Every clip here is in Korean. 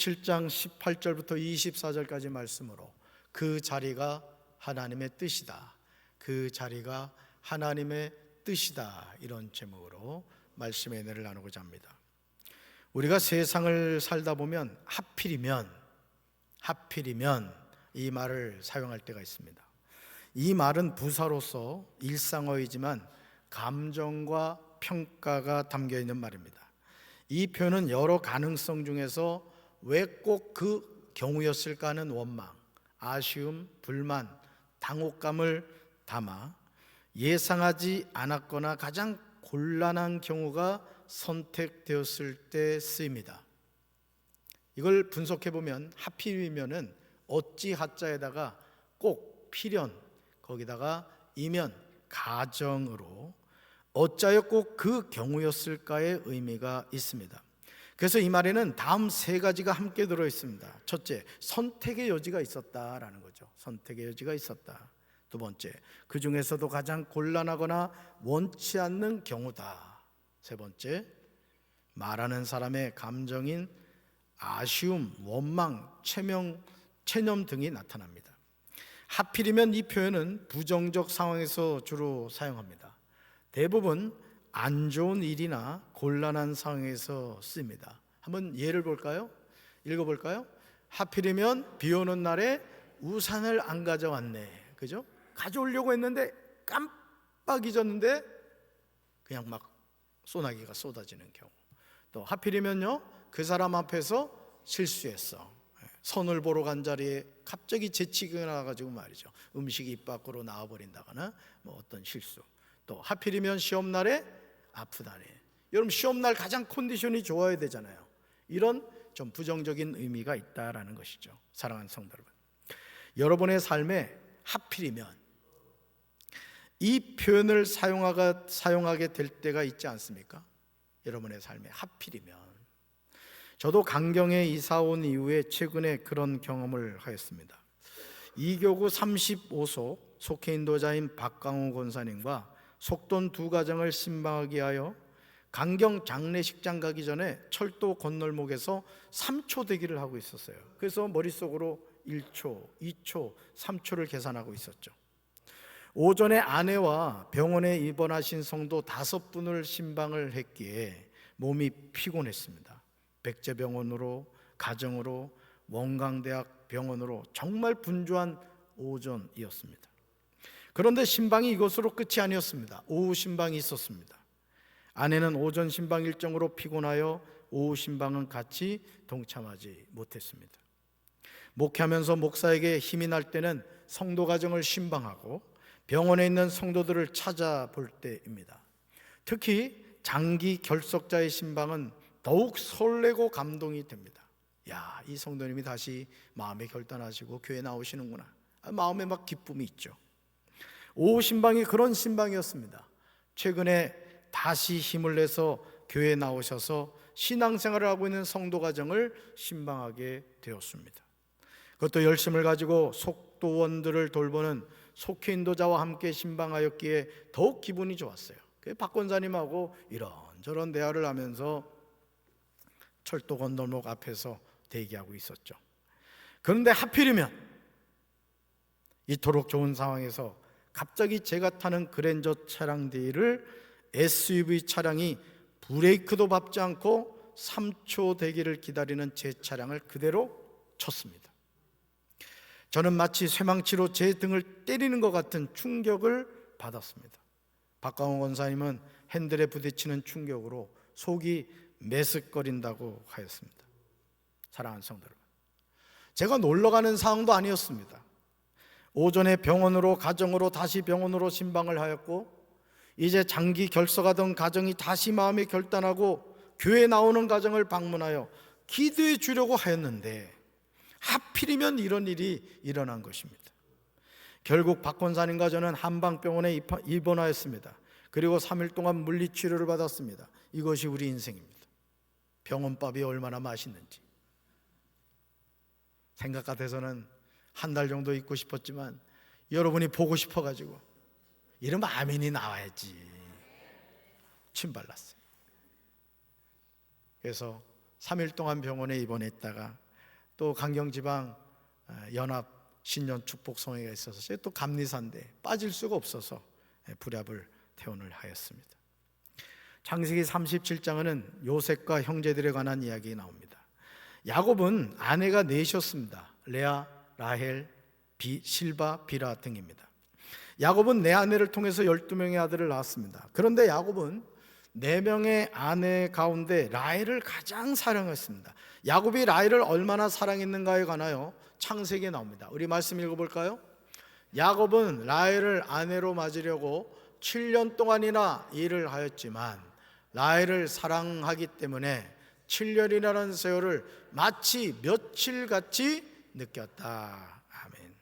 7장 18절부터 24절까지 말씀으로 그 자리가 하나님의 뜻이다, 그 자리가 하나님의 뜻이다, 이런 제목으로 말씀의 은혜를 나누고자 합니다. 우리가 세상을 살다 보면 하필이면 이 말을 사용할 때가 있습니다. 이 말은 부사로서 일상어이지만 감정과 평가가 담겨 있는 말입니다. 이 표현은 여러 가능성 중에서 왜 꼭 그 경우였을까 하는 원망, 아쉬움, 불만, 당혹감을 담아 예상하지 않았거나 가장 곤란한 경우가 선택되었을 때 쓰입니다. 이걸 분석해 보면 하필이면은 어찌 하자에다가 꼭 필연, 거기다가 이면, 가정으로 어찌하여 꼭 그 경우였을까의 의미가 있습니다. 그래서 이 말에는 다음 세 가지가 함께 들어 있습니다. 첫째, 선택의 여지가 있었다라는 거죠. 선택의 여지가 있었다. 두 번째, 그 중에서도 가장 곤란하거나 원치 않는 경우다. 세 번째, 말하는 사람의 감정인 아쉬움, 원망, 체념 등이 나타납니다. 하필이면 이 표현은 부정적 상황에서 주로 사용합니다. 대부분 안 좋은 일이나 곤란한 상황에서 씁니다. 한번 예를 볼까요? 읽어볼까요? 하필이면 비 오는 날에 우산을 안 가져왔네. 그죠? 가져오려고 했는데 깜빡 잊었는데 그냥 막 소나기가 쏟아지는 경우. 또 하필이면요, 그 사람 앞에서 실수했어. 선을 보러 간 자리에 갑자기 재치가 나가지고 말이죠, 음식이 입 밖으로 나와버린다거나 뭐 어떤 실수. 또 하필이면 시험날에 아프다네. 여러분, 시험날 가장 컨디션이 좋아야 되잖아요. 이런 좀 부정적인 의미가 있다라는 것이죠. 사랑하는 성도 여러분, 여러분의 삶에 하필이면 이 표현을 사용하게 될 때가 있지 않습니까? 여러분의 삶에 하필이면. 저도 강경에 이사 온 이후에 최근에 그런 경험을 하였습니다. 이교구 35소 속해 인도자인 박강호 권사님과 속돈 두 가정을 신방하기 위하여 강경 장례식장 가기 전에 철도 건널목에서 3초 대기를 하고 있었어요. 그래서 머릿속으로 1초, 2초, 3초를 계산하고 있었죠. 오전에 아내와 병원에 입원하신 성도 5분을 신방을 했기에 몸이 피곤했습니다. 백제병원으로, 가정으로, 원광대학 병원으로 정말 분주한 오전이었습니다. 그런데 신방이 이것으로 끝이 아니었습니다. 오후 신방이 있었습니다. 아내는 오전 신방 일정으로 피곤하여 오후 신방은 같이 동참하지 못했습니다. 목회하면서 목사에게 힘이 날 때는 성도 가정을 신방하고 병원에 있는 성도들을 찾아볼 때입니다. 특히 장기 결석자의 신방은 더욱 설레고 감동이 됩니다. 야, 이 성도님이 다시 마음에 결단하시고 교회 나오시는구나. 마음에 막 기쁨이 있죠. 오후 신방이 그런 신방이었습니다. 최근에 다시 힘을 내서 교회에 나오셔서 신앙생활을 하고 있는 성도 가정을 신방하게 되었습니다. 그것도 열심을 가지고 속도원들을 돌보는 속회인도자와 함께 신방하였기에 더욱 기분이 좋았어요. 박 권사님하고 이런저런 대화를 하면서 철도 건널목 앞에서 대기하고 있었죠. 그런데 하필이면 이토록 좋은 상황에서 갑자기 제가 타는 그랜저 차량 뒤를 SUV 차량이 브레이크도 밟지 않고 3초 대기를 기다리는 제 차량을 그대로 쳤습니다. 저는 마치 쇠망치로 제 등을 때리는 것 같은 충격을 받았습니다. 박강호 권사님은 핸들에 부딪히는 충격으로 속이 메스꺼린다고 하였습니다. 사랑하는 성도 여러분, 제가 놀러가는 상황도 아니었습니다. 오전에 병원으로, 가정으로, 다시 병원으로 신방을 하였고 이제 장기 결석하던 가정이 다시 마음에 결단하고 교회 나오는 가정을 방문하여 기도해 주려고 하였는데 하필이면 이런 일이 일어난 것입니다. 결국 박 권사님과 저는 한방병원에 입원하였습니다. 그리고 3일 동안 물리치료를 받았습니다. 이것이 우리 인생입니다. 병원밥이 얼마나 맛있는지 생각 같아서는 한 달 정도 있고 싶었지만 여러분이 보고 싶어가지고 이러면 아멘이 나와야지 침 발랐어요. 그래서 3일 동안 병원에 입원했다가 또 강경지방 연합 신년 축복성회가 있어서 또 감리산대 빠질 수가 없어서 불합을 태원을 하였습니다. 창세기 37장에는 요셉과 형제들에 관한 이야기 나옵니다. 야곱은 아내가 넷이었습니다. 레아, 라헬, 실바, 비라 등입니다. 야곱은 네 아내를 통해서 12명의 아들을 낳았습니다. 그런데 야곱은 4명의 아내 가운데 라헬을 가장 사랑했습니다. 야곱이 라헬을 얼마나 사랑했는가에 관하여 창세기에 나옵니다. 우리 말씀 읽어볼까요? 야곱은 라헬을 아내로 맞으려고 7년 동안이나 일을 하였지만 라헬을 사랑하기 때문에 7년이라는 세월을 마치 며칠같이 느꼈다. 아멘.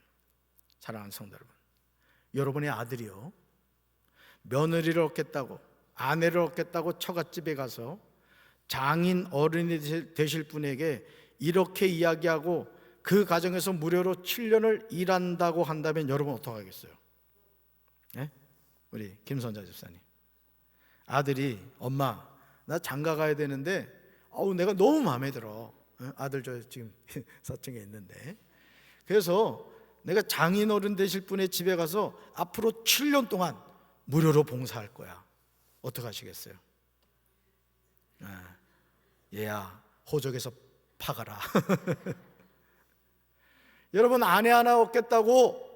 사랑하는 성도 여러분, 여러분의 아들이요, 며느리를 얻겠다고, 아내를 얻겠다고 처갓집에 가서 장인 어른이 되실 분에게 이렇게 이야기하고 그 가정에서 무료로 7년을 일한다고 한다면 여러분 어떡하겠어요? 네? 우리 김선자 집사님, 아들이 엄마 나 장가 가야 되는데 내가 너무 마음에 들어. 아들 저 지금 사층에 있는데, 그래서 내가 장인 어른 되실 분의 집에 가서 앞으로 7년 동안 무료로 봉사할 거야. 어떡하시겠어요? 얘야 호적에서 파가라. 여러분, 아내 하나 얻겠다고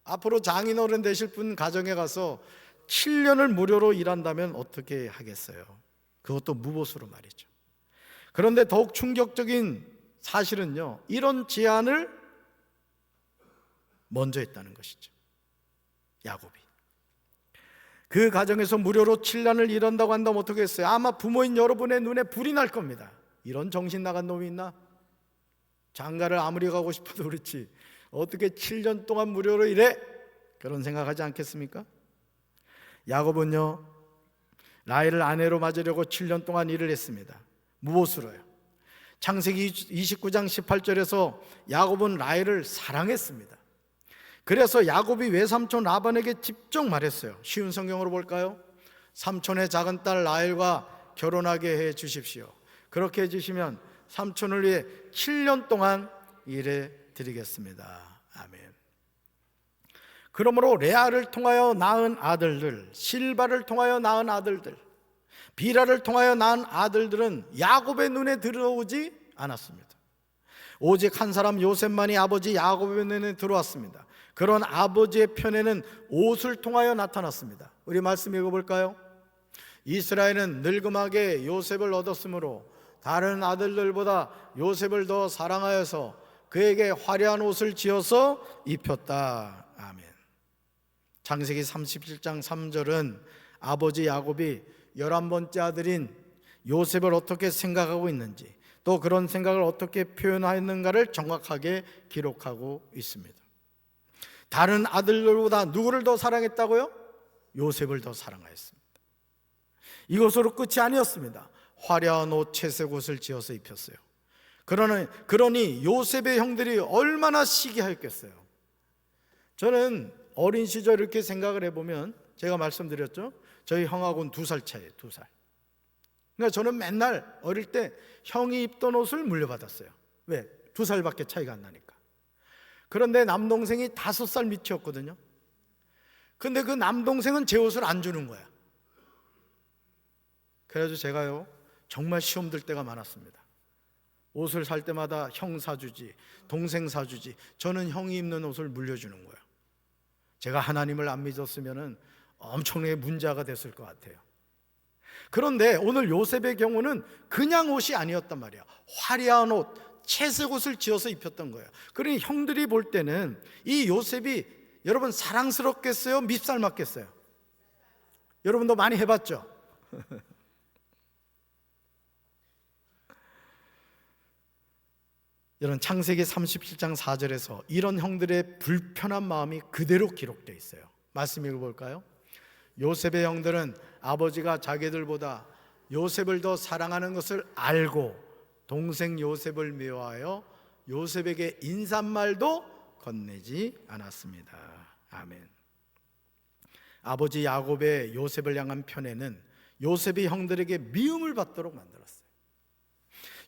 앞으로 장인 어른 되실 분 가정에 가서 7년을 무료로 일한다면 어떻게 하겠어요? 그것도 무보수로 말이죠. 그런데 더욱 충격적인 사실은요, 이런 제안을 먼저 했다는 것이죠. 야곱이 그 가정에서 무료로 7년을 일한다고 한다면 어떻게 했어요? 아마 부모인 여러분의 눈에 불이 날 겁니다. 이런 정신 나간 놈이 있나? 장가를 아무리 가고 싶어도 그렇지 어떻게 7년 동안 무료로 일해? 그런 생각하지 않겠습니까? 야곱은요, 라헬을 아내로 맞으려고 7년 동안 일을 했습니다. 무보수로요. 창세기 29장 18절에서 야곱은 라헬을 사랑했습니다. 그래서 야곱이 외삼촌 라반에게 직접 말했어요. 쉬운 성경으로 볼까요? 삼촌의 작은 딸 라헬과 결혼하게 해 주십시오. 그렇게 해 주시면 삼촌을 위해 7년 동안 일해 드리겠습니다. 아멘. 그러므로 레아를 통하여 낳은 아들들, 실바를 통하여 낳은 아들들, 비라를 통하여 낳은 아들들은 야곱의 눈에 들어오지 않았습니다. 오직 한 사람 요셉만이 아버지 야곱의 눈에 들어왔습니다. 그런 아버지의 편에는 옷을 통하여 나타났습니다. 우리 말씀 읽어볼까요? 이스라엘은 늙음하게 요셉을 얻었으므로 다른 아들들보다 요셉을 더 사랑하여서 그에게 화려한 옷을 지어서 입혔다. 아멘. 창세기 37장 3절은 아버지 야곱이 11번째 아들인 요셉을 어떻게 생각하고 있는지, 또 그런 생각을 어떻게 표현하였는가를 정확하게 기록하고 있습니다. 다른 아들들보다 누구를 더 사랑했다고요? 요셉을 더 사랑하였습니다. 이것으로 끝이 아니었습니다. 화려한 옷, 채색 옷을 지어서 입혔어요. 그러니 요셉의 형들이 얼마나 시기하였겠어요. 저는 어린 시절 이렇게 생각을 해보면, 제가 말씀드렸죠, 저희 형하고는 2살 차이에요. 2살. 그러니까 저는 맨날 어릴 때 형이 입던 옷을 물려받았어요. 왜? 2살밖에 차이가 안 나니까. 그런데 남동생이 5살 밑이었거든요. 근데 그 남동생은 제 옷을 안 주는 거야. 그래가지고 제가요, 정말 시험 들 때가 많았습니다. 옷을 살 때마다 형 사주지, 동생 사주지, 저는 형이 입는 옷을 물려주는 거예요. 제가 하나님을 안 믿었으면 엄청나게 문제가 됐을 것 같아요. 그런데 오늘 요셉의 경우는 그냥 옷이 아니었단 말이에요. 화려한 옷, 채색 옷을 지어서 입혔던 거예요. 그러니 형들이 볼 때는 이 요셉이, 여러분, 사랑스럽겠어요? 밉살 맞겠어요? 여러분도 많이 해봤죠? 여러분, 창세기 37장 4절에서 이런 형들의 불편한 마음이 그대로 기록되어 있어요. 말씀 읽어볼까요? 요셉의 형들은 아버지가 자기들보다 요셉을 더 사랑하는 것을 알고 동생 요셉을 미워하여 요셉에게 인사말도 건네지 않았습니다. 아멘. 아버지 야곱의 요셉을 향한 편에는 요셉이 형들에게 미움을 받도록 만들었어요.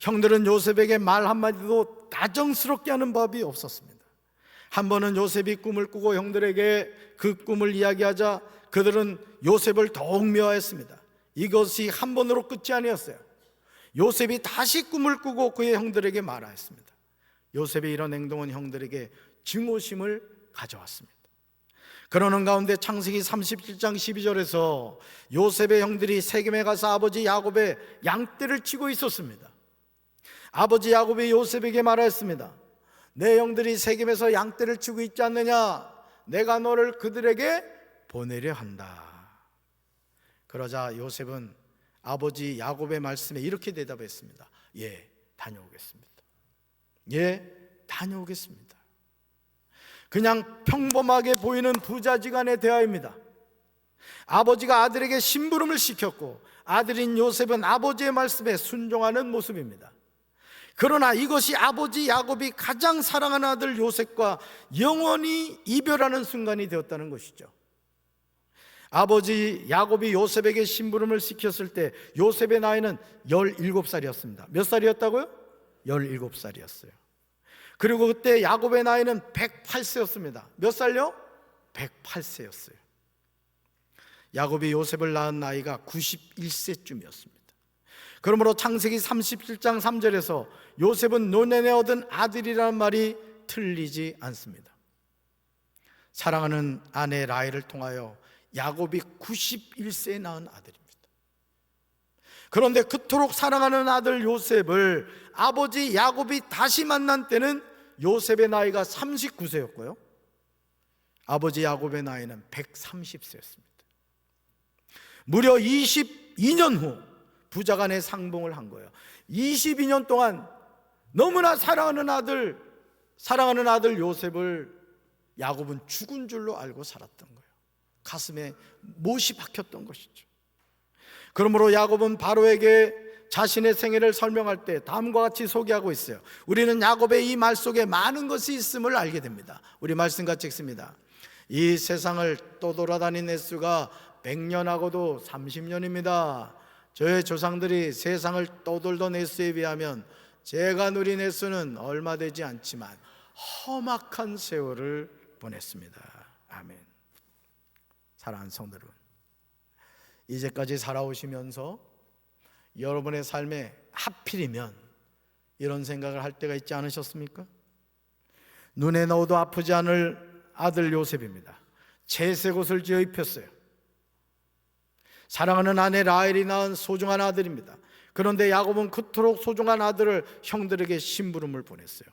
형들은 요셉에게 말 한마디도 다정스럽게 하는 법이 없었습니다. 한 번은 요셉이 꿈을 꾸고 형들에게 그 꿈을 이야기하자 그들은 요셉을 더욱 미워했습니다. 이것이 한 번으로 끝이 아니었어요. 요셉이 다시 꿈을 꾸고 그의 형들에게 말하였습니다. 요셉의 이런 행동은 형들에게 증오심을 가져왔습니다. 그러는 가운데 창세기 37장 12절에서 요셉의 형들이 세겜에 가서 아버지 야곱의 양떼를 치고 있었습니다. 아버지 야곱이 요셉에게 말하였습니다. 내 형들이 세겜에서 양떼를 치고 있지 않느냐? 내가 너를 그들에게 보내려 한다. 그러자 요셉은 아버지 야곱의 말씀에 이렇게 대답했습니다. 예, 다녀오겠습니다. 예, 다녀오겠습니다. 그냥 평범하게 보이는 부자지간의 대화입니다. 아버지가 아들에게 심부름을 시켰고 아들인 요셉은 아버지의 말씀에 순종하는 모습입니다. 그러나 이것이 아버지 야곱이 가장 사랑하는 아들 요셉과 영원히 이별하는 순간이 되었다는 것이죠. 아버지 야곱이 요셉에게 심부름을 시켰을 때 요셉의 나이는 17살이었습니다. 몇 살이었다고요? 17살이었어요. 그리고 그때 야곱의 나이는 108세였습니다. 몇 살요? 108세였어요. 야곱이 요셉을 낳은 나이가 91세쯤이었습니다. 그러므로 창세기 37장 3절에서 요셉은 노년에 얻은 아들이라는 말이 틀리지 않습니다. 사랑하는 아내 라헬을 통하여 야곱이 91세에 낳은 아들입니다. 그런데 그토록 사랑하는 아들 요셉을 아버지 야곱이 다시 만난 때는 요셉의 나이가 39세였고요 아버지 야곱의 나이는 130세였습니다. 무려 22년 후 부자간에 상봉을 한 거예요. 22년 동안 너무나 사랑하는 아들 요셉을 야곱은 죽은 줄로 알고 살았던 거예요. 가슴에 못이 박혔던 것이죠. 그러므로 야곱은 바로에게 자신의 생애를 설명할 때 다음과 같이 소개하고 있어요. 우리는 야곱의 이 말 속에 많은 것이 있음을 알게 됩니다. 우리 말씀 같이 읽습니다. 이 세상을 떠돌아다닌 횟수가 100년하고도 30년입니다. 저의 조상들이 세상을 떠돌던 횟수에 비하면 제가 누린 횟수는 얼마 되지 않지만 험악한 세월을 보냈습니다. 아멘. 사랑하는 성도 여러분, 이제까지 살아오시면서 여러분의 삶에 하필이면 이런 생각을 할 때가 있지 않으셨습니까? 눈에 넣어도 아프지 않을 아들 요셉입니다. 채색 옷을 지어 입혔어요. 사랑하는 아내 라헬이 낳은 소중한 아들입니다. 그런데 야곱은 그토록 소중한 아들을 형들에게 심부름을 보냈어요.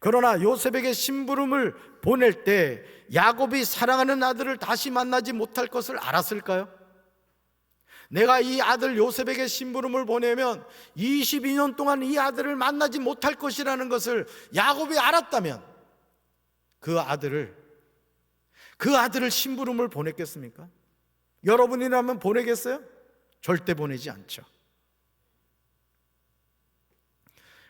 그러나 요셉에게 심부름을 보낼 때 야곱이 사랑하는 아들을 다시 만나지 못할 것을 알았을까요? 내가 이 아들 요셉에게 심부름을 보내면 22년 동안 이 아들을 만나지 못할 것이라는 것을 야곱이 알았다면 그 아들을 심부름을 보냈겠습니까? 여러분이라면 보내겠어요? 절대 보내지 않죠.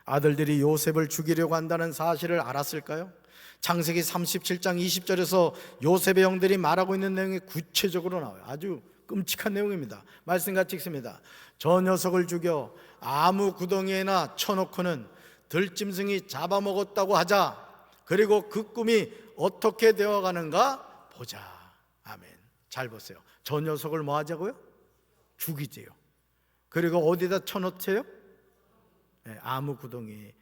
아들들이 요셉을 죽이려고 한다는 사실을 알았을까요? 창세기 37장 20절에서 요셉의 형들이 말하고 있는 내용이 구체적으로 나와요. 아주 끔찍한 내용입니다. 말씀 같이 읽습니다. 저 녀석을 죽여 아무 구덩이에나 쳐놓고는 들짐승이 잡아먹었다고 하자. 그리고 그 꿈이 어떻게 되어가는가 보자. 아멘. 잘 보세요. 저 녀석을 뭐 하자고요? 죽이지요. 그리고 어디다 쳐놓세요? 아무 구덩이에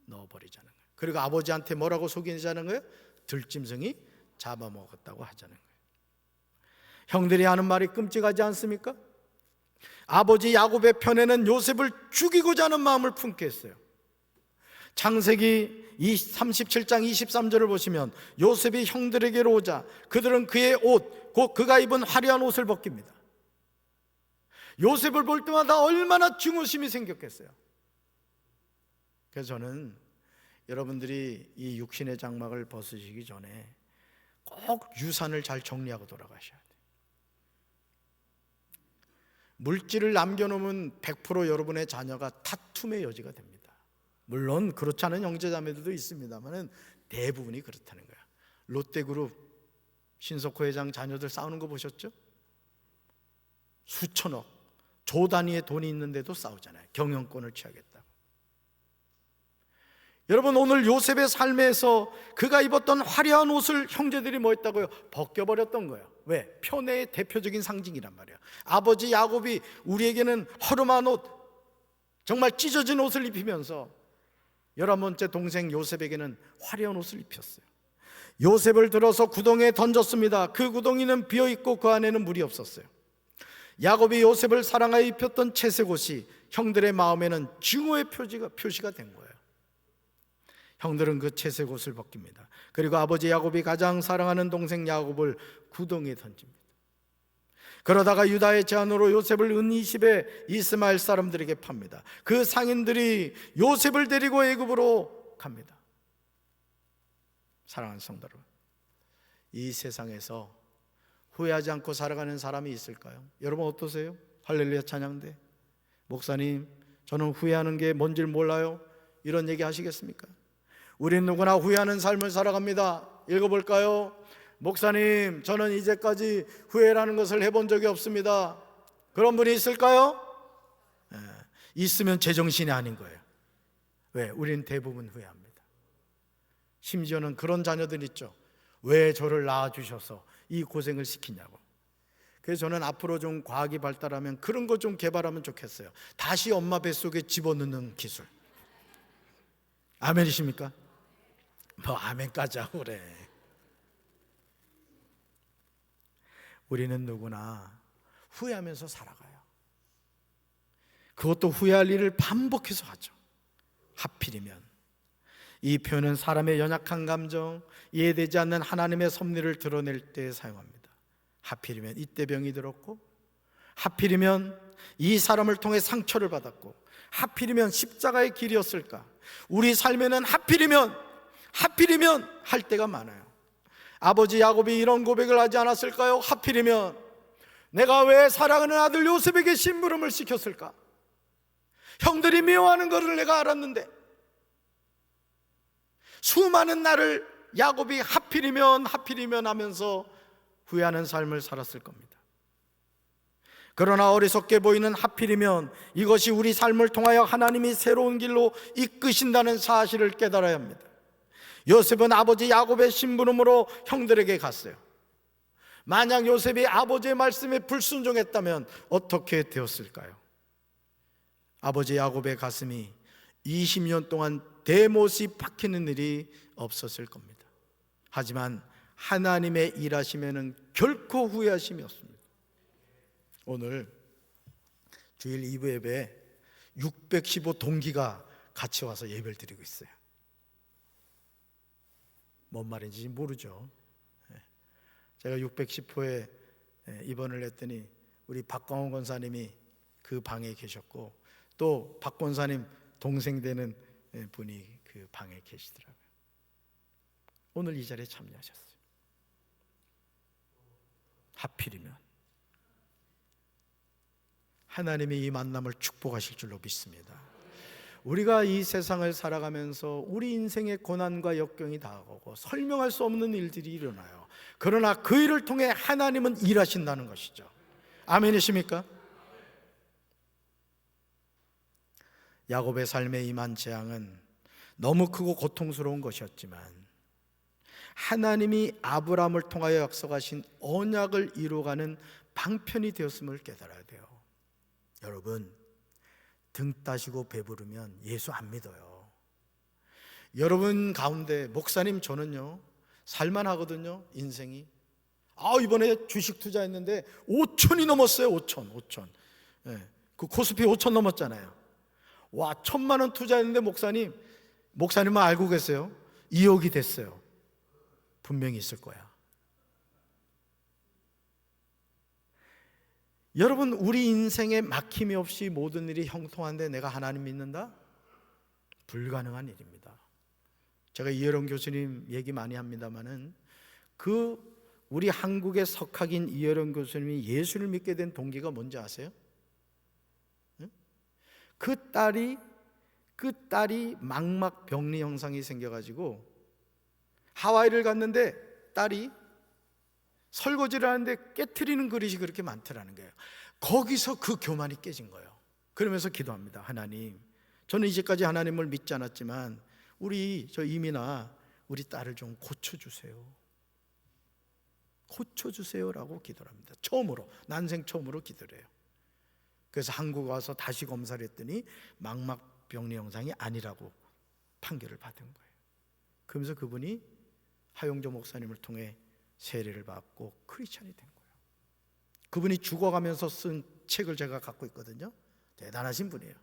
넣어버리자는 거예요. 그리고 아버지한테 뭐라고 속이자는 거예요? 들짐승이 잡아먹었다고 하자는 거예요. 형들이 하는 말이 끔찍하지 않습니까? 아버지 야곱의 편에는 요셉을 죽이고자 하는 마음을 품게 했어요. 창세기 37장 23절을 보시면 요셉이 형들에게로 오자 그들은 그의 옷, 곧 그가 입은 화려한 옷을 벗깁니다. 요셉을 볼 때마다 얼마나 증오심이 생겼겠어요. 그래서 저는 여러분들이 이 육신의 장막을 벗으시기 전에 꼭 유산을 잘 정리하고 돌아가셔야 돼요. 물질을 남겨놓으면 100% 여러분의 자녀가 다툼의 여지가 됩니다. 물론 그렇지 않은 형제자매들도 있습니다만 대부분이 그렇다는 거야. 롯데그룹 신석호 회장 자녀들 싸우는 거 보셨죠? 수천억 조 단위의 돈이 있는데도 싸우잖아요. 경영권을 취하겠다고. 여러분, 오늘 요셉의 삶에서 그가 입었던 화려한 옷을 형제들이 뭐 했다고요? 벗겨버렸던 거예요. 왜? 편애의 대표적인 상징이란 말이에요. 아버지 야곱이 우리에게는 허름한 옷, 정말 찢어진 옷을 입히면서 11번째 동생 요셉에게는 화려한 옷을 입혔어요. 요셉을 들어서 구덩이에 던졌습니다. 그 구덩이는 비어있고 그 안에는 물이 없었어요. 야곱이 요셉을 사랑하여 입혔던 채색 옷이 형들의 마음에는 증오의 표시가 된 거예요. 형들은 그 채색 옷을 벗깁니다. 그리고 아버지 야곱이 가장 사랑하는 동생 야곱을 구덩이에 던집니다. 그러다가 유다의 제안으로 요셉을 은 20에 이스마엘 사람들에게 팝니다. 그 상인들이 요셉을 데리고 애굽으로 갑니다. 사랑하는 성도 여러분, 이 세상에서 후회하지 않고 살아가는 사람이 있을까요? 여러분 어떠세요? 할렐루야 찬양대. 목사님, 저는 후회하는 게 뭔지 몰라요. 이런 얘기 하시겠습니까? 우린 누구나 후회하는 삶을 살아갑니다. 읽어볼까요? 목사님, 저는 이제까지 후회라는 것을 해본 적이 없습니다. 그런 분이 있을까요? 있으면 제정신이 아닌 거예요. 왜? 우리는 대부분 후회합니다. 심지어는 그런 자녀들 있죠. 왜 저를 낳아주셔서 이 고생을 시키냐고. 그래서 저는 앞으로 좀 과학이 발달하면 그런 거 좀 개발하면 좋겠어요. 다시 엄마 뱃속에 집어넣는 기술. 아멘이십니까? 뭐 아멘까지 하고 그래. 우리는 누구나 후회하면서 살아가요. 그것도 후회할 일을 반복해서 하죠. 하필이면 이 표현은 사람의 연약한 감정, 이해되지 않는 하나님의 섭리를 드러낼 때 사용합니다. 하필이면 이때 병이 들었고, 하필이면 이 사람을 통해 상처를 받았고, 하필이면 십자가의 길이었을까. 우리 삶에는 하필이면 할 때가 많아요. 아버지 야곱이 이런 고백을 하지 않았을까요? 하필이면 내가 왜 사랑하는 아들 요셉에게 심부름을 시켰을까? 형들이 미워하는 것을 내가 알았는데. 수많은 날을 야곱이 하필이면 하면서 후회하는 삶을 살았을 겁니다. 그러나 어리석게 보이는 하필이면 이것이 우리 삶을 통하여 하나님이 새로운 길로 이끄신다는 사실을 깨달아야 합니다. 요셉은 아버지 야곱의 심부름으로 형들에게 갔어요. 만약 요셉이 아버지의 말씀에 불순종했다면 어떻게 되었을까요? 아버지 야곱의 가슴이 20년 동안 대못이 박히는 일이 없었을 겁니다. 하지만 하나님의 일하심에는 결코 후회하심이 없습니다. 오늘 주일 2부 예배에 615 동기가 같이 와서 예배를 드리고 있어요. 뭔 말인지 모르죠. 제가 610호에 입원을 했더니 우리 박광호 권사님이 그 방에 계셨고, 또 박 권사님 동생 되는 분이 그 방에 계시더라고요. 오늘 이 자리에 참여하셨어요. 하필이면 하나님이 이 만남을 축복하실 줄로 믿습니다. 우리가 이 세상을 살아가면서 우리 인생의 고난과 역경이 다가오고 설명할 수 없는 일들이 일어나요. 그러나 그 일을 통해 하나님은 일하신다는 것이죠. 아멘이십니까? 야곱의 삶에 임한 재앙은 너무 크고 고통스러운 것이었지만 하나님이 아브라함을 통하여 약속하신 언약을 이루어가는 방편이 되었음을 깨달아야 돼요. 여러분, 등 따시고 배부르면 예수 안 믿어요. 여러분 가운데 목사님 저는요 살만하거든요. 인생이 이번에 주식 투자했는데 5천이 넘었어요. 5천. 그 코스피 5천 넘었잖아요. 와, 1,000만 원 투자했는데 목사님은 알고 계세요? 2억이 됐어요. 분명히 있을 거야. 여러분, 우리 인생에 막힘이 없이 모든 일이 형통한데 내가 하나님 믿는다? 불가능한 일입니다. 제가 이혜령 교수님 얘기 많이 합니다만은 우리 한국의 석학인 이혜령 교수님이 예수를 믿게 된 동기가 뭔지 아세요? 그 딸이 망막 병리 형상이 생겨가지고 하와이를 갔는데 딸이 설거지를 하는데 깨트리는 그릇이 그렇게 많더라는 거예요. 거기서 그 교만이 깨진 거예요. 그러면서 기도합니다. 하나님, 저는 이제까지 하나님을 믿지 않았지만 저 이민아, 우리 딸을 좀 고쳐주세요. 고쳐주세요라고 기도를 합니다. 난생 처음으로 기도를 해요. 그래서 한국 와서 다시 검사를 했더니 망막병리 영상이 아니라고 판결을 받은 거예요. 그러면서 그분이 하용조 목사님을 통해 세례를 받고 크리스찬이 된 거예요. 그분이 죽어가면서 쓴 책을 제가 갖고 있거든요. 대단하신 분이에요.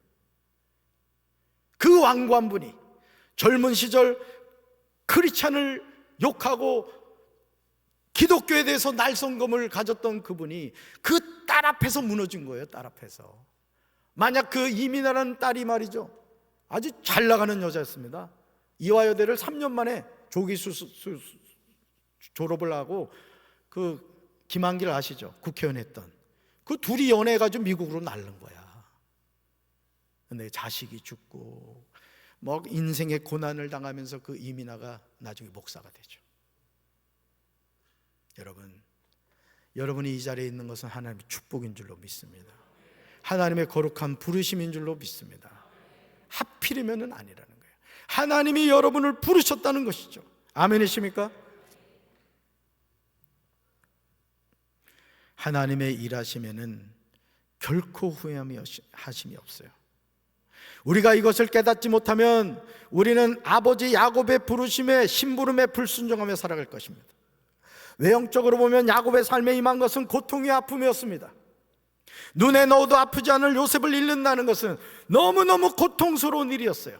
그 완고한 분이 젊은 시절 크리스찬을 욕하고 기독교에 대해서 날성검을 가졌던 그분이 그 딸 앞에서 무너진 거예요. 딸 앞에서. 만약 그 이민아라는 딸이 말이죠, 아주 잘 나가는 여자였습니다. 이화여대를 3년 만에 조기 졸업을 하고, 그 김한길 아시죠? 국회의원 했던 그 둘이 연애해가지고 미국으로 날른 거야. 근데 자식이 죽고 뭐 인생의 고난을 당하면서 그 이민아가 나중에 목사가 되죠. 여러분이 이 자리에 있는 것은 하나님의 축복인 줄로 믿습니다. 하나님의 거룩한 부르심인 줄로 믿습니다. 하필이면은 아니라는 거예요. 하나님이 여러분을 부르셨다는 것이죠. 아멘이십니까? 하나님의 일하시면은 결코 후회함이 하심이 없어요. 우리가 이것을 깨닫지 못하면 우리는 아버지 야곱의 부르심에 심부름에 불순종하며 살아갈 것입니다. 외형적으로 보면 야곱의 삶에 임한 것은 고통의 아픔이었습니다. 눈에 넣어도 아프지 않을 요셉을 잃는다는 것은 너무너무 고통스러운 일이었어요.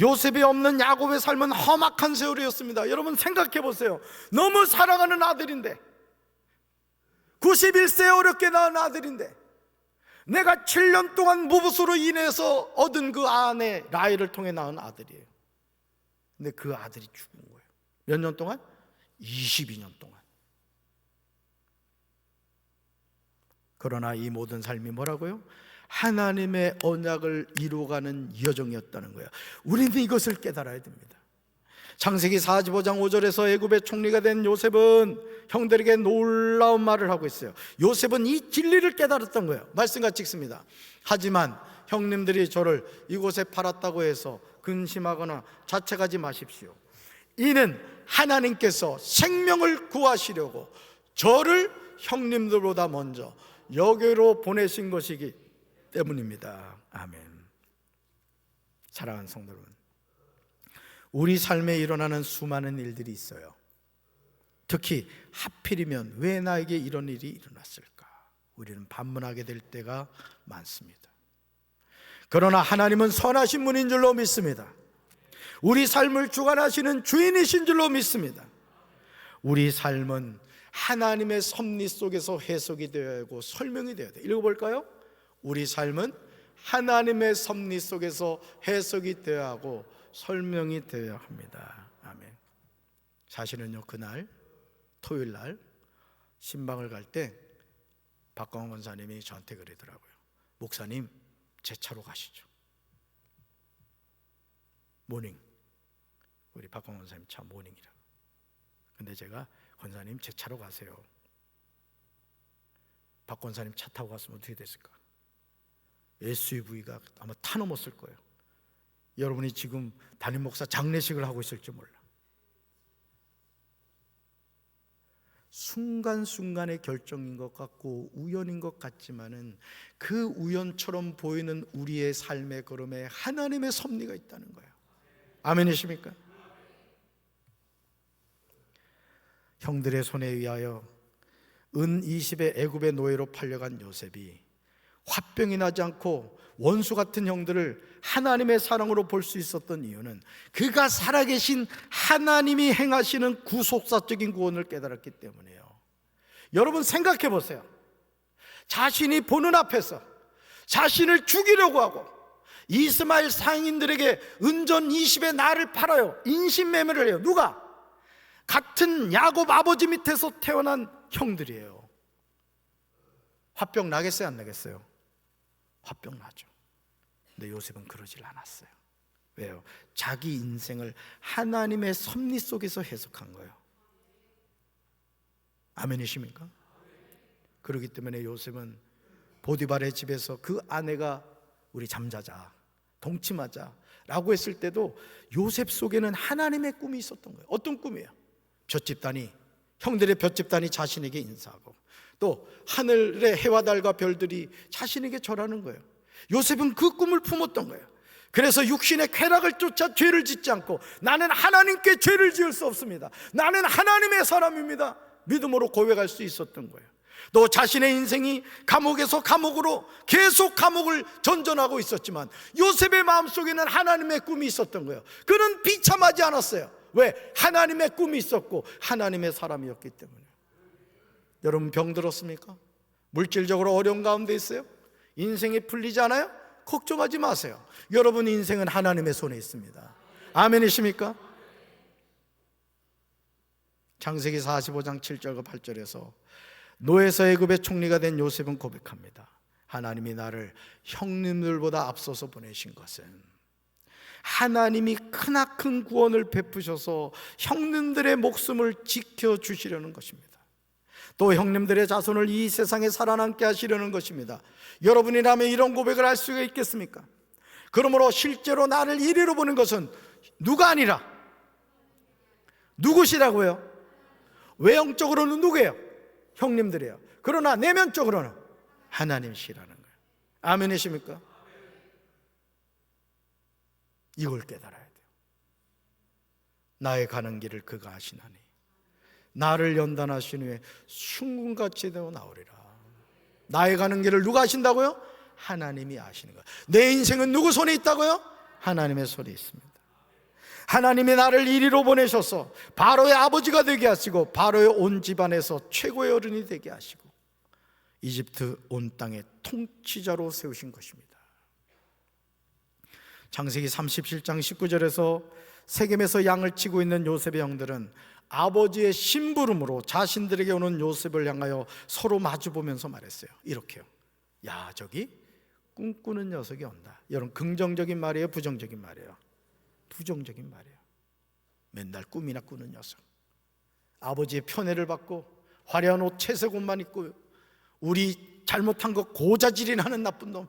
요셉이 없는 야곱의 삶은 험악한 세월이었습니다. 여러분 생각해 보세요. 너무 사랑하는 아들인데, 91세 어렵게 낳은 아들인데, 내가 7년 동안 무부수로 인해서 얻은 그 아내 라헬을 통해 낳은 아들이에요. 근데 그 아들이 죽은 거예요. 몇 년 동안? 22년 동안. 그러나 이 모든 삶이 뭐라고요? 하나님의 언약을 이루어가는 여정이었다는 거예요. 우리는 이것을 깨달아야 됩니다. 창세기 45장 5절에서 애굽의 총리가 된 요셉은 형들에게 놀라운 말을 하고 있어요. 요셉은 이 진리를 깨달았던 거예요. 말씀같이 읽습니다. 하지만 형님들이 저를 이곳에 팔았다고 해서 근심하거나 자책하지 마십시오. 이는 하나님께서 생명을 구하시려고 저를 형님들보다 먼저 여기로 보내신 것이기 때문입니다. 아멘. 사랑하는 성도 여러분, 우리 삶에 일어나는 수많은 일들이 있어요. 특히 하필이면 왜 나에게 이런 일이 일어났을까? 우리는 반문하게 될 때가 많습니다. 그러나 하나님은 선하신 분인 줄로 믿습니다. 우리 삶을 주관하시는 주인이신 줄로 믿습니다. 우리 삶은 하나님의 섭리 속에서 해석이 되어야 하고 설명이 되어야 돼요. 읽어볼까요? 우리 삶은 하나님의 섭리 속에서 해석이 되어야 하고 설명이 되어야 합니다. 아멘. 사실은요, 그날 토요일 날 신방을 갈 때 박광원 권사님이 저한테 그러더라고요. 목사님, 제 차로 가시죠. 모닝, 우리 박광원 권사님 차 모닝이라고. 근데 제가, 권사님 제 차로 가세요. 박 권사님 차 타고 갔으면 어떻게 됐을까? SUV가 아마 타넘었을 거예요. 여러분이 지금 담임 목사 장례식을 하고 있을지 몰라. 순간순간의 결정인 것 같고 우연인 것 같지만은 그 우연처럼 보이는 우리의 삶의 걸음에 하나님의 섭리가 있다는 거예요. 아멘이십니까? 형들의 손에 의하여 은 20의 애굽의 노예로 팔려간 요셉이 화병이 나지 않고 원수 같은 형들을 하나님의 사랑으로 볼 수 있었던 이유는 그가 살아계신 하나님이 행하시는 구속사적인 구원을 깨달았기 때문이에요. 여러분 생각해 보세요. 자신이 보는 앞에서 자신을 죽이려고 하고 이스마엘 상인들에게 은전 20의 나를 팔아요. 인신매매를 해요. 누가? 같은 야곱 아버지 밑에서 태어난 형들이에요. 화병 나겠어요, 안 나겠어요? 화병 나죠. 근데 요셉은 그러질 않았어요. 왜요? 자기 인생을 하나님의 섭리 속에서 해석한 거예요. 아멘이십니까? 그렇기 때문에 요셉은 보디발의 집에서 그 아내가 우리 잠자자, 동침하자 라고 했을 때도 요셉 속에는 하나님의 꿈이 있었던 거예요. 어떤 꿈이에요? 볏집단이, 형들의 볏집단이 자신에게 인사하고, 또 하늘의 해와 달과 별들이 자신에게 절하는 거예요. 요셉은 그 꿈을 품었던 거예요. 그래서 육신의 쾌락을 쫓아 죄를 짓지 않고, 나는 하나님께 죄를 지을 수 없습니다, 나는 하나님의 사람입니다, 믿음으로 고백할 수 있었던 거예요. 또 자신의 인생이 감옥에서 감옥으로 계속 감옥을 전전하고 있었지만 요셉의 마음속에는 하나님의 꿈이 있었던 거예요. 그는 비참하지 않았어요. 왜? 하나님의 꿈이 있었고 하나님의 사람이었기 때문에. 여러분, 병들었습니까? 물질적으로 어려운 가운데 있어요? 인생이 풀리지 않아요? 걱정하지 마세요. 여러분 인생은 하나님의 손에 있습니다. 아멘이십니까? 창세기 45장 7절과 8절에서 노에서 애굽의 총리가 된 요셉은 고백합니다. 하나님이 나를 형님들보다 앞서서 보내신 것은 하나님이 크나큰 구원을 베푸셔서 형님들의 목숨을 지켜주시려는 것입니다. 또 형님들의 자손을 이 세상에 살아남게 하시려는 것입니다. 여러분이라면 이런 고백을 할 수가 있겠습니까? 그러므로 실제로 나를 이리로 보는 것은 누가 아니라 누구시라고요? 외형적으로는 누구예요? 형님들이에요. 그러나 내면적으로는 하나님이시라는 거예요. 아멘이십니까? 이걸 깨달아야 돼요. 나의 가는 길을 그가 아시나니 나를 연단하신 후에 숭군같이 되어 나오리라. 나의 가는 길을 누가 아신다고요? 하나님이 아시는 거예요. 내 인생은 누구 손에 있다고요? 하나님의 손에 있습니다. 하나님이 나를 이리로 보내셔서 바로의 아버지가 되게 하시고 바로의 온 집안에서 최고의 어른이 되게 하시고 이집트 온 땅의 통치자로 세우신 것입니다. 창세기 37장 19절에서 세겜에서 양을 치고 있는 요셉의 형들은 아버지의 심부름으로 자신들에게 오는 요셉을 향하여 서로 마주보면서 말했어요. 이렇게요. 야, 저기 꿈꾸는 녀석이 온다. 여러분, 긍정적인 말이에요, 부정적인 말이에요? 부정적인 말이에요. 맨날 꿈이나 꾸는 녀석, 아버지의 편애를 받고 화려한 옷 채색 옷만 입고 우리 잘못한 거 고자질이나는 나쁜 놈.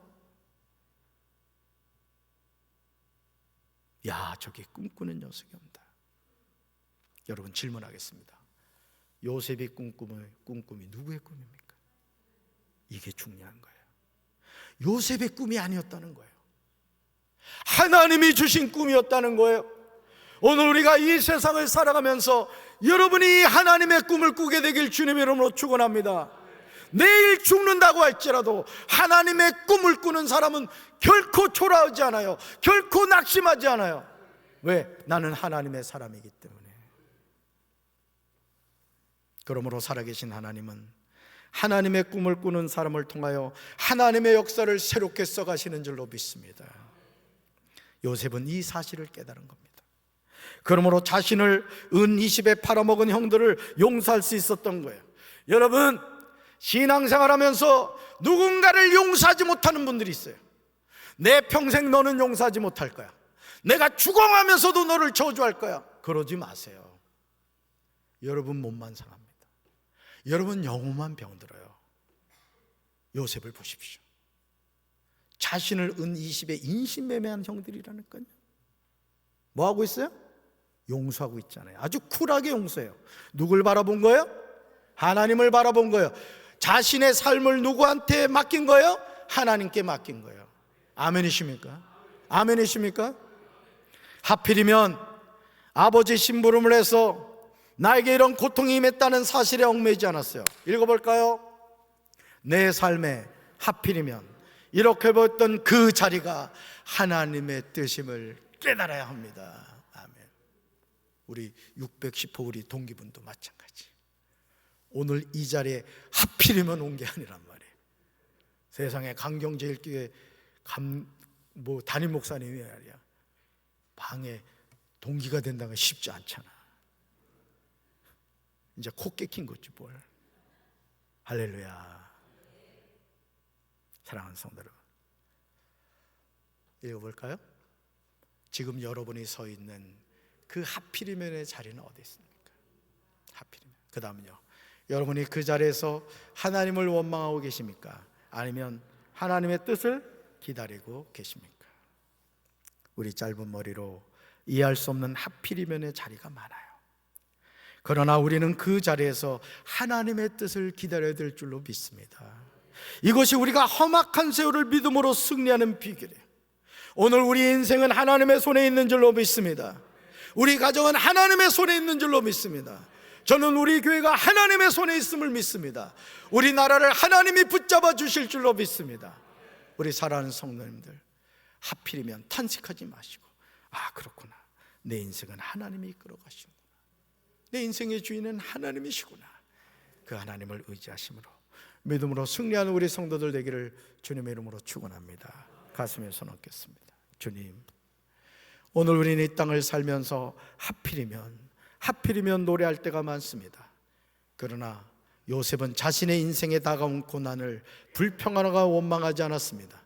야, 저기 꿈꾸는 녀석이 온다. 여러분, 질문하겠습니다. 요셉이 꿈꿈이 누구의 꿈입니까? 이게 중요한 거예요. 요셉의 꿈이 아니었다는 거예요. 하나님이 주신 꿈이었다는 거예요. 오늘 우리가 이 세상을 살아가면서 여러분이 하나님의 꿈을 꾸게 되길 주님의 이름으로 축원합니다. 내일 죽는다고 할지라도 하나님의 꿈을 꾸는 사람은 결코 초라하지 않아요. 결코 낙심하지 않아요. 왜? 나는 하나님의 사람이기 때문에. 그러므로 살아계신 하나님은 하나님의 꿈을 꾸는 사람을 통하여 하나님의 역사를 새롭게 써가시는 줄로 믿습니다. 요셉은 이 사실을 깨달은 겁니다. 그러므로 자신을 은 20에 팔아먹은 형들을 용서할 수 있었던 거예요. 여러분, 신앙생활하면서 누군가를 용서하지 못하는 분들이 있어요. 내 평생 너는 용서하지 못할 거야, 내가 죽어가면서도 너를 저주할 거야. 그러지 마세요. 여러분 몸만 상합니다. 여러분 영혼만 병들어요. 요셉을 보십시오. 자신을 은 20에 인신매매한 형들이라는 거요. 뭐 하고 있어요? 용서하고 있잖아요. 아주 쿨하게 용서해요. 누굴 바라본 거예요? 하나님을 바라본 거예요. 자신의 삶을 누구한테 맡긴 거예요? 하나님께 맡긴 거예요. 아멘이십니까? 아멘이십니까? 하필이면 아버지 심부름을 해서 나에게 이런 고통이 임했다는 사실에 얽매이지 않았어요. 읽어볼까요? 내 삶에 하필이면 이렇게 보였던 그 자리가 하나님의 뜻임을 깨달아야 합니다. 아멘. 우리 610호 우리 동기분도 마찬가지. 오늘 이 자리에 하필이면 온 게 아니란 말이에요. 세상에 강경제일교회 담임 목사님이 아니야 방에 동기가 된다는 건 쉽지 않잖아. 이제 코 깨킨 거지 뭘. 할렐루야. 사랑하는 성도 여러분, 읽어볼까요? 지금 여러분이 서 있는 그 하필이면의 자리는 어디 있습니까? 하필이면. 그 다음은요, 여러분이 그 자리에서 하나님을 원망하고 계십니까? 아니면 하나님의 뜻을 기다리고 계십니까? 우리 짧은 머리로 이해할 수 없는 하필이면의 자리가 많아요. 그러나 우리는 그 자리에서 하나님의 뜻을 기다려야 될 줄로 믿습니다. 이것이 우리가 험악한 세월을 믿음으로 승리하는 비결이에요. 오늘 우리 인생은 하나님의 손에 있는 줄로 믿습니다. 우리 가정은 하나님의 손에 있는 줄로 믿습니다. 저는 우리 교회가 하나님의 손에 있음을 믿습니다. 우리나라를 하나님이 붙잡아 주실 줄로 믿습니다. 우리 사랑하는 성도님들, 하필이면 탄식하지 마시고, 그렇구나, 내 인생은 하나님이 이끌어 가시는구나, 내 인생의 주인은 하나님이시구나, 그 하나님을 의지하심으로 믿음으로 승리하는 우리 성도들 되기를 주님의 이름으로 축원합니다. 가슴에 손 얹겠습니다. 주님, 오늘 우리는 이 땅을 살면서 하필이면 노래할 때가 많습니다. 그러나 요셉은 자신의 인생에 다가온 고난을 불평하거나 원망하지 않았습니다.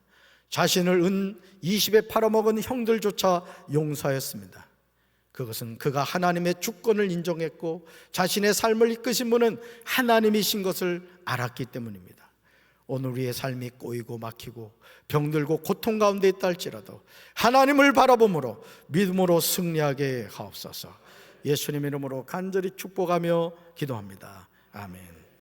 자신을 은 20에 팔아먹은 형들조차 용서하였습니다. 그것은 그가 하나님의 주권을 인정했고 자신의 삶을 이끄신 분은 하나님이신 것을 알았기 때문입니다. 오늘 우리의 삶이 꼬이고 막히고 병들고 고통 가운데 있다 할지라도 하나님을 바라봄으로 믿음으로 승리하게 하옵소서. 예수님 이름으로 간절히 축복하며 기도합니다. 아멘.